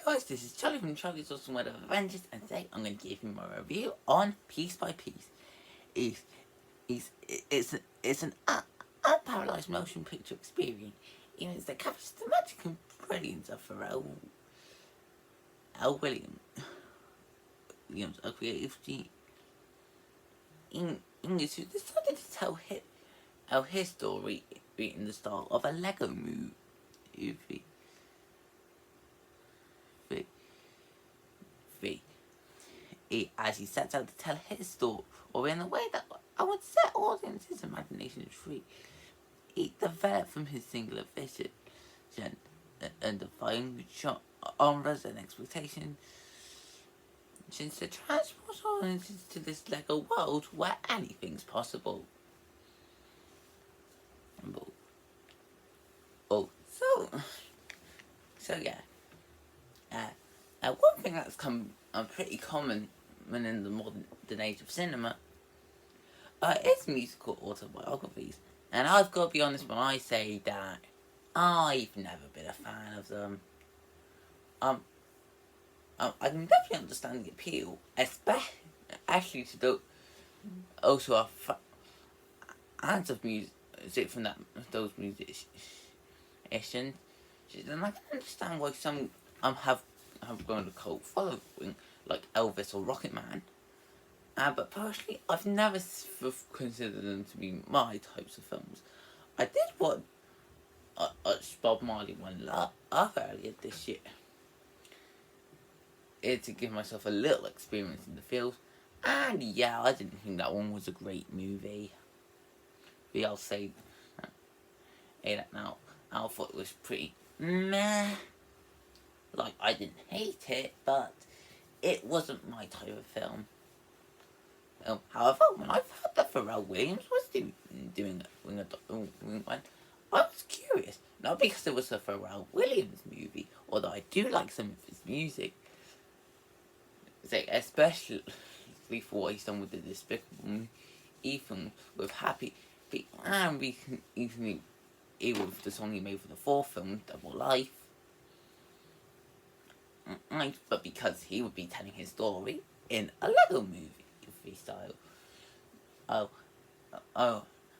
guys, this is Charlie from Charlie's Awesome World of Avengers, and today I'm going to give you my review on Piece by Piece. It's an unparalleled motion picture experience, even as it captures the magic and brilliance of Pharrell Williams, a creative English who decided to tell his story in the style of a Lego movie. As he sets out to tell his story, or in a way that I would set audiences' imaginations free. He developed from his singular vision and defying genres and expectations to transport audiences to this Lego world where anything's possible. One thing that's come pretty common in the modern age of cinema is musical autobiographies. And I've got to be honest when I say that I've never been a fan of them. I can definitely understand the appeal, especially to also fans of music from those musicians. And I can understand why some have grown a cult following, like Elvis or Rocket Man. But personally, I've never considered them to be my types of films. I did watch Bob Marley one Love earlier this year, to give myself a little experience in the field. And yeah, I didn't think that one was a great movie. But I'll say that now. I thought it was pretty meh. Like, I didn't hate it, but it wasn't my type of film. However, when I heard that Pharrell Williams was doing one, I was curious. Not because it was a Pharrell Williams movie, although I do like some of his music. Especially for what he's done with the Despicable Me film with Happy Feet, and recently with the song he made for the fourth film, Double Life. But because he would be telling his story in a Lego movie style.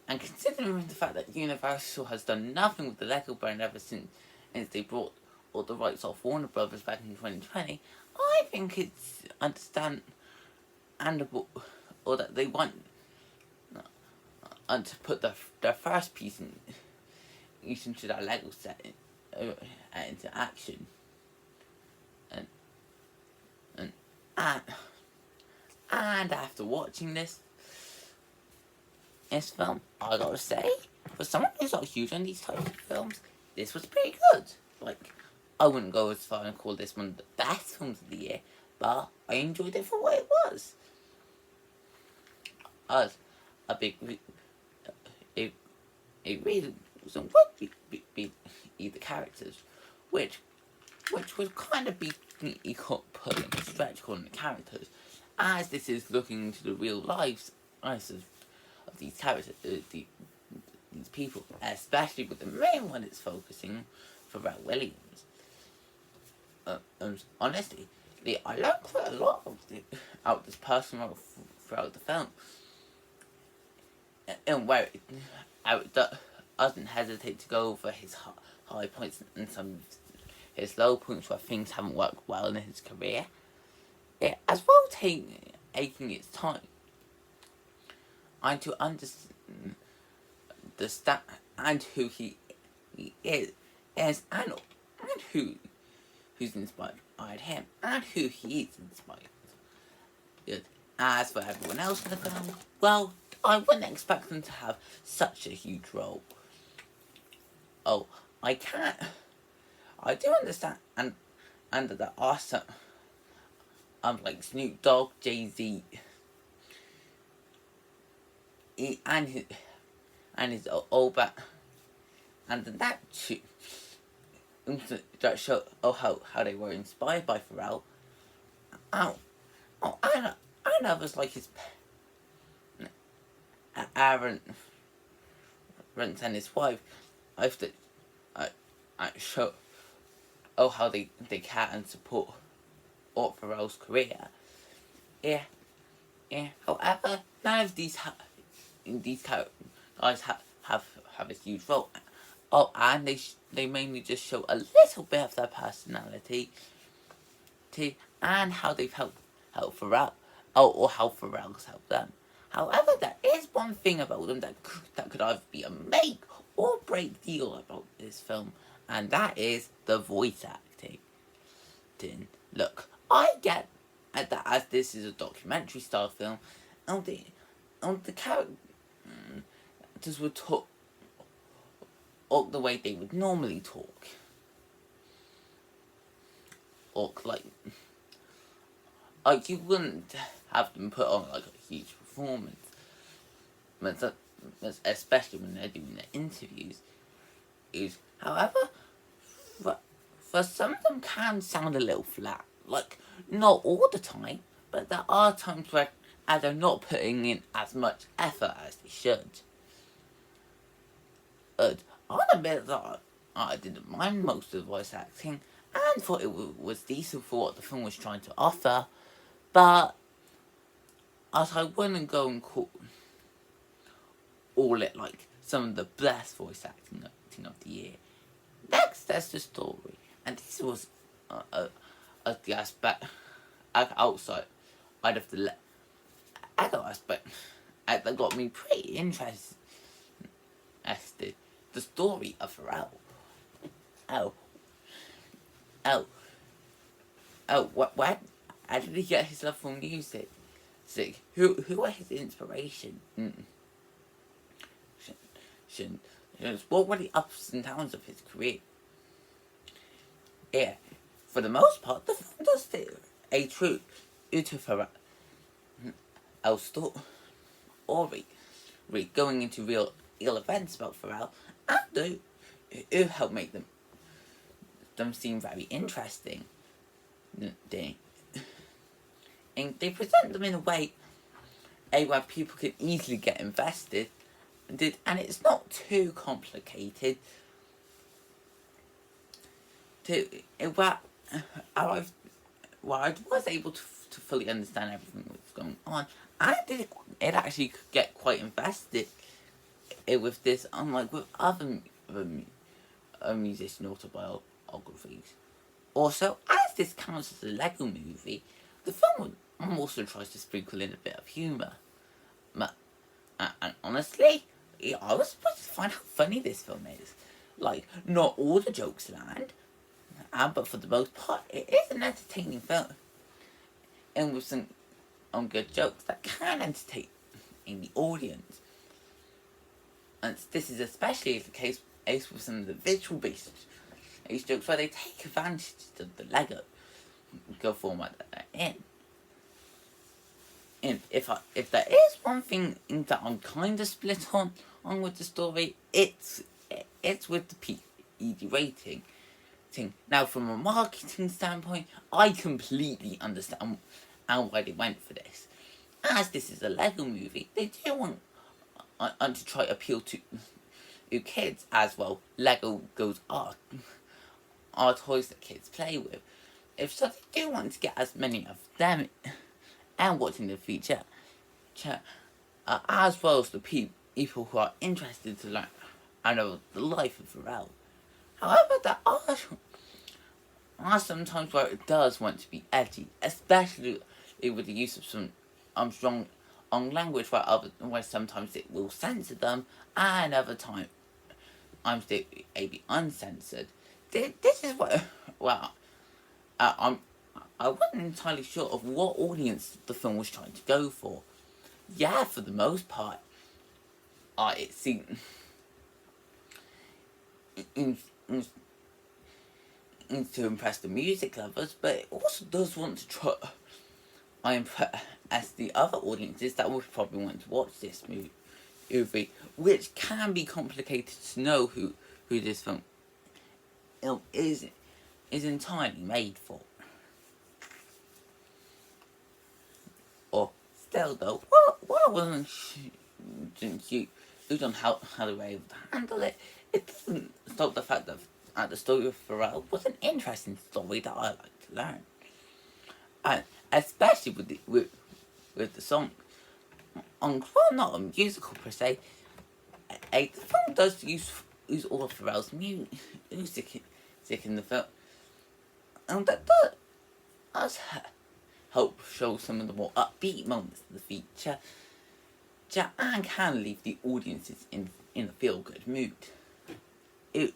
And considering the fact that Universal has done nothing with the Lego brand ever since they brought all the rights off Warner Brothers back in 2020, I think it's understandable, or that they want to put their first piece into that Lego set into action. And after watching this film, I gotta say, for someone who's not huge on these types of films, this was pretty good. Like, I wouldn't go as far and call this one of the best films of the year, but I enjoyed it for what it was. As a big, it really wasn't what be the characters, which would kind of be putting a stretch calling the characters, as this is looking into the real lives of these characters, these people, especially with the main one it's focusing for Pharrell Williams. Honestly, I learned quite a lot out of this person throughout the film, and where it doesn't hesitate to go over his high points and some of his low points where things haven't worked well in his career. As well taking its time and to understand and who he is and who's inspired him and who he is inspired. As for everyone else in the film, well, I wouldn't expect them to have such a huge role. I do understand and that there are some like Snoop Dogg, Jay-Z, and his old back, and that too, that show how they were inspired by Pharrell. I know others like his Aaron and his wife. I show how they can support Farrell's career. Yeah, However, none of these guys have a huge role. Oh, and they mainly just show a little bit of their personality, and how they've helped Farrell, or how Farrell's helped them. However, there is one thing about them that could either be a make or break deal about this film, and that is the voice acting. Look, I get that as this is a documentary style film, and the characters would talk the way they would normally talk, or like you wouldn't have them put on like a huge performance, especially when they're doing their interviews. However, for some of them can sound a little flat. Like, not all the time, but there are times where they're not putting in as much effort as they should. I'll admit that I didn't mind most of the voice acting and thought it was decent for what the film was trying to offer, but as I wouldn't go and call all it like some of the best voice acting of the year. Next, there's the story, and this was the aspect outside of the adult aspect that got me pretty interested. The story of Farrell. What? How did he get his love for music? Who were his inspiration? What were the ups and downs of his career? Yeah, for the most part, the film does stay a true to Farrell's story, going into real events about Farrell, and who helped make them seem very interesting. And they present them in a way where people can easily get invested, and it's not too complicated. Where I was able to fully understand everything that was going on, and it actually could get quite invested with this, unlike with other musician autobiographies. Also, as this counts as a Lego movie, the film also tries to sprinkle in a bit of humour. And honestly, I was surprised to find how funny this film is. Like, not all the jokes land, but for the most part, it is an entertaining film. And with some good jokes that can entertain the audience. And this is especially the case with some of the visual-based jokes where they take advantage of the Lego format that they're in. And if there is one thing that I'm kind of split on with the story, it's with the PG rating. Now, from a marketing standpoint, I completely understand why they went for this. As this is a Lego movie, they do want to try to appeal to kids as well. Lego goes are toys that kids play with. If so, they do want to get as many of them and watching the feature, as well as the people who are interested to learn the life of Farrell. However, there are some times where it does want to be edgy, especially with the use of some strong language, where sometimes it will censor them, and other times it may be uncensored. This is what I wasn't entirely sure of what audience the film was trying to go for. Yeah, for the most part, it seemed to impress the music lovers, but it also does want to try impress the other audiences that would probably want to watch this movie, which can be complicated to know who this film is entirely made for. Or still though, what I wasn't sure how they were able to handle it, it doesn't stop the fact that the story of Pharrell was an interesting story that I like to learn, and especially with the song. While not a musical per se, the film does use all of Pharrell's music in the film, and that does help show some of the more upbeat moments of the feature, and can leave the audiences in a feel-good mood.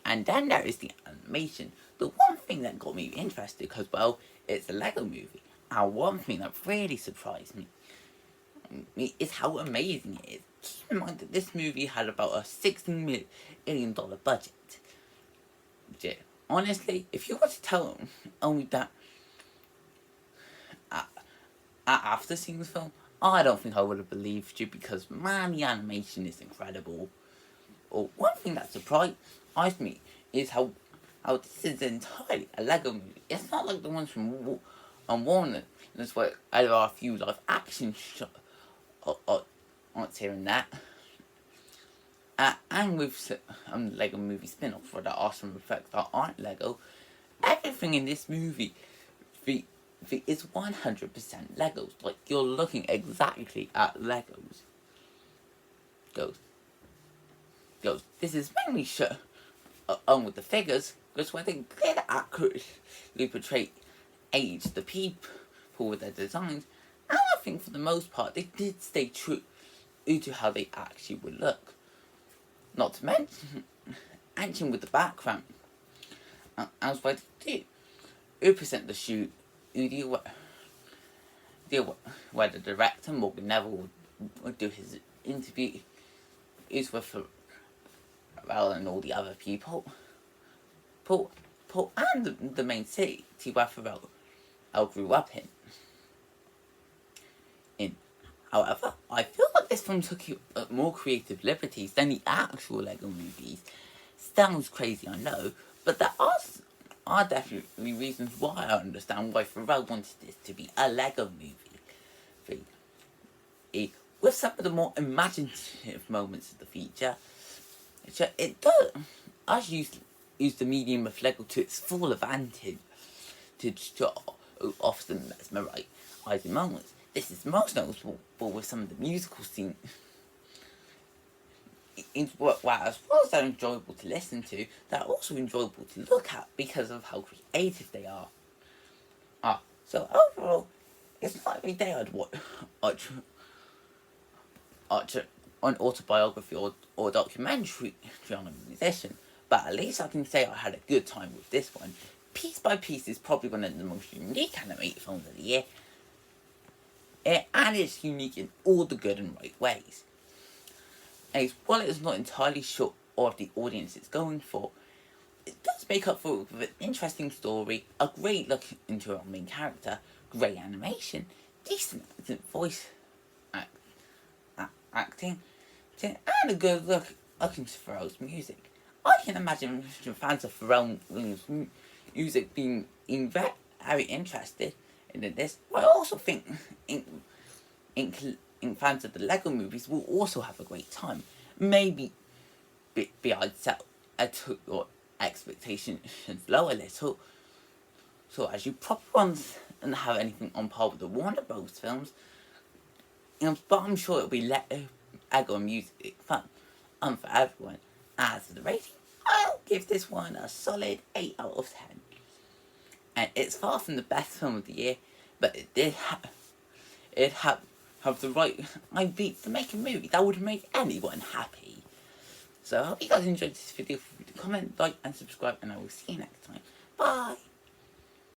And then there is the animation. The one thing that got me interested, because, well, it's a Lego movie, and one thing that really surprised me is how amazing it is. Keep in mind that this movie had about a $16 million budget. Yeah. Honestly, if you were to tell me that after seeing the film, I don't think I would have believed you, because man, the animation is incredible. Or one thing that surprised me is how this is entirely a Lego movie. It's not like the ones from Warner. That's where there are a few live action shots here and that. And with Lego movie spin-offs where there are some effects that aren't Lego. Everything in this movie is 100% Legos. Like, you're looking exactly at Legos. Goes. This is mainly shown with the figures, because where they did accurately portray the people with their designs, and I think for the most part they did stay true to how they actually would look. Not to mention with the background, as what they do, present the shoot where the director Morgan Neville would do his interview is with Pharrell and all the other people. And the main city where Pharrell grew up in. However, I feel like this film took more creative liberties than the actual Lego movies. Sounds crazy, I know, but there are definitely reasons why I understand why Pharrell wanted this to be a Lego movie. With some of the more imaginative moments of the feature, it does use the medium of Lego to its full advantage to often mesmerising moments. This is most notable with some of the musical scenes. As well as they're enjoyable to listen to, they're also enjoyable to look at because of how creative they are. So overall, it's not every day I'd watch an autobiography or documentary on a musician, but at least I can say I had a good time with this one. Piece by Piece is probably one of the most unique animated films of the year, and it's unique in all the good and right ways. And while it is not entirely sure of the audience it's going for, it does make up for it with an interesting story, a great look into our main character, great animation, decent voice acting, and a good look into Pharrell's music. I can imagine fans of Pharrell Williams' music being very interested in this. I also think fans of the Lego movies will also have a great time. Maybe I'd set your expectations low a little, so as you probably won't have anything on par with the Warner Bros. Films, but I'm sure it'll be Lego music fun for everyone. As for the rating, I'll give this one a solid 8 out of 10. And it's far from the best film of the year, but it did have the right beats to make a movie that would make anyone happy. So I hope you guys enjoyed this video. Comment, like, and subscribe, and I will see you next time. Bye!